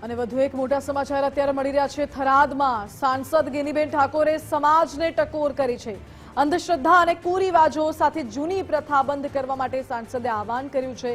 અને વધુ એક મોટા સમાચાર અત્યારે મળી રહ્યા છે। થરાદમાં સાંસદ ગેનીબેન ઠાકોરે સમાજને ટકોર કરી છે। અંધશ્રદ્ધા અને કુરિવાજો સાથે જૂની પ્રથા બંધ કરવા માટે સાંસદે આહવાન કર્યું છે।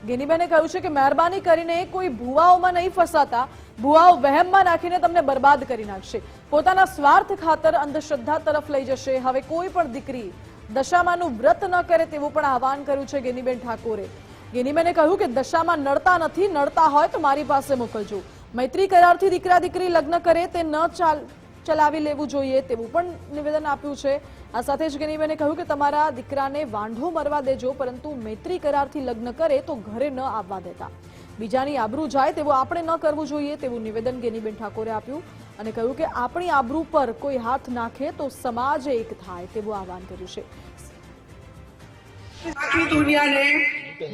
ગેનીબેને કહ્યું છે કે મહેરબાની કરીને કોઈ ભુવાઓમાં નહીં ફસાતા, ભુવાઓ વહેમમાં નાખીને તમને બરબાદ કરી નાખશે, પોતાના સ્વાર્થ ખાતર અંધશ્રદ્ધા તરફ લઈ જશે। હવે કોઈ પણ દીકરી દશામાનું વ્રત ન કરે તેવું પણ આહવાન કર્યું છે ગેનીબેન ઠાકોરે। ગેનીબેને કહ્યું કે દશામાં નડતા નથી, નડતા હોય તો મારી પાસે મોકલજો। મૈત્રી કરારથી દીકરા દીકરી લગ્ન કરે તે ન ચલાવી લેવું જોઈએ તેવું પણ નિવેદન આપ્યું છે। આ સાથે જ ગેનીબેને કહ્યું કે તમારા દીકરાને વાંઢો મરવા દેજો, પરંતુ મૈત્રી કરારથી લગ્ન કરે તો ઘરે ન આવવા દેતા। બીજાની આબરૂ જાય તેવું આપણે ન કરવું જોઈએ તેવું નિવેદન ગેનીબેન ઠાકોરે આપ્યું અને કહ્યું કે આપણી આબરૂ પર કોઈ હાથ નાખે તો સમાજ એક થાય તેવું આહવાન કર્યું છે। આખી દુનિયાને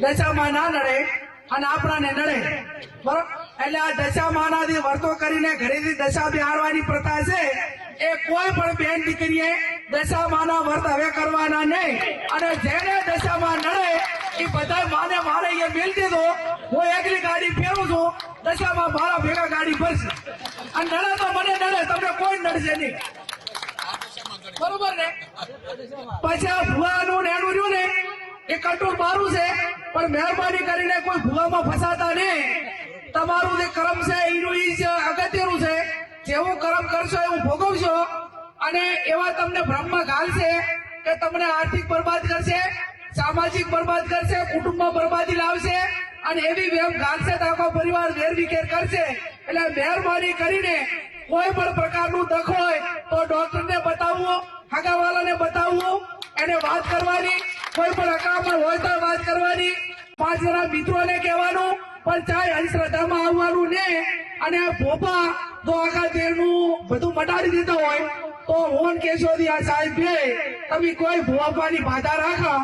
દશામાં ના નડે અને આપણાને નડે, બરોબર? એટલે આ દશામાનાથી વર્તો કરીને ઘરેથી દશા બિહારવાની પ્રથા છે એ કોઈ પણ બેન દીકરીએ દશામાના વર્ત હવે કરવાના નહીં। અને જેને દશામાં નડે એ બધા માને મારે એ મેલ દીધો, હું એકલી ગાડી ફેરું છું, દશામાં મારા ભેગા ગાડી ભરશે અને નડે તો મને નડે, તમને કોઈ નડશે નહીં, બરોબર ને? પછી આ ભુવાનું ને એનું રહ્યું ને એ કંટ્રોલ મારું છે, પણ મહેરબાની કરીને કોઈ ભૂલામાં ફસાતા નહીં। તમારું જે કર્મ છે એનું અગત્યનું છે, જેવું કર્મ કરશો એવું ભોગવશો। અને એવા તમને ભ્રમમાં ઘાલશે કે તમને આર્થિક બરબાદ કરશે, સામાજિક બરબાદ કરશે, કુટુંબમાં બરબાદી લાવશે અને એવી વેમ ઘાલશે તો આખો પરિવાર વેરવિખેર કરશે। એટલે મહેરબાની કરીને કોઈ પણ પ્રકારનું દખ હોય તો ડોક્ટરને બતાવવું, હગાવાલાને બતાવવું, એને વાત કરવાની, કોઈ પણ અકળામણ હોય તો વાત કરવાની, 5 જણા મિત્રોને કહેવાનું, પણ ચાહે અંધશ્રદ્ધામાં આવવાનું ને। અને ભોપા તો આખા દેશનું બધું મટાડી દેતા હોય તો હોન કેશોદી આ સાહેબ બે તમે કોઈ ભોપાની બાધા રાખા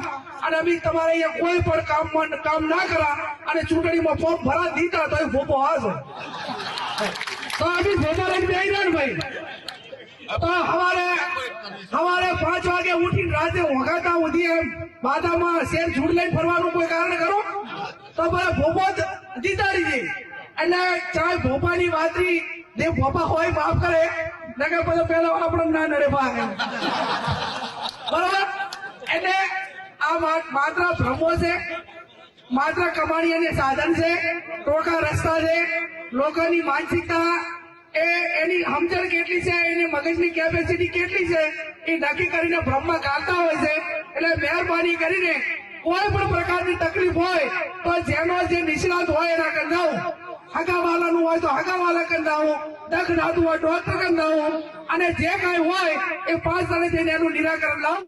અને અમે તમારે અહીંયા કોઈ પણ કામ ના કરા અને ચૂંટણીમાં ફોર્મ ભરા દીધા તો એ ભોપો આવશે તો અમે ભોપા લઈને બેસી રહ્યા ને ભાઈ। તો સવારે 5 વાગે ઉઠીને રાતે વગાતા ઉઠી એમ બાધામાં શેર છૂટ લઈને ફરવાનું કોઈ કારણ કરો તો મારા ભોપો જીતાડી દે। એટલે ચાહે ભોપાની વાતરી જે ભોપા હોય માફ કરે, નકર પછી પેલા આપણે ના નડે ભાગ, બરોબર? એટલે આ માત્ર ભ્રમો છે, માત્ર કમાણી અને સાધન છે, ટોકા રસ્તા છે। લોકોની માનસિકતા એની સમજણ કેટલી છે, એની મગજની કેપેસિટી કેટલી છે એ નક્કી કરીને ભ્રમમાં ગાળતા હોય છે। એટલે મહેરબાની કરીને કોઈ પણ પ્રકારની તકલીફ હોય તો જેનો જે નિષ્ણાત હોય એના કરી જાઓ, હગાવાલાનું હોય તો હગાવાલા કરી જાઓ, દખ નાતું હોય ડોક્ટર કરી જાઓ અને જે કાંઈ હોય એ 5 જણે જઈને એનું નિરાકરણ લાવો।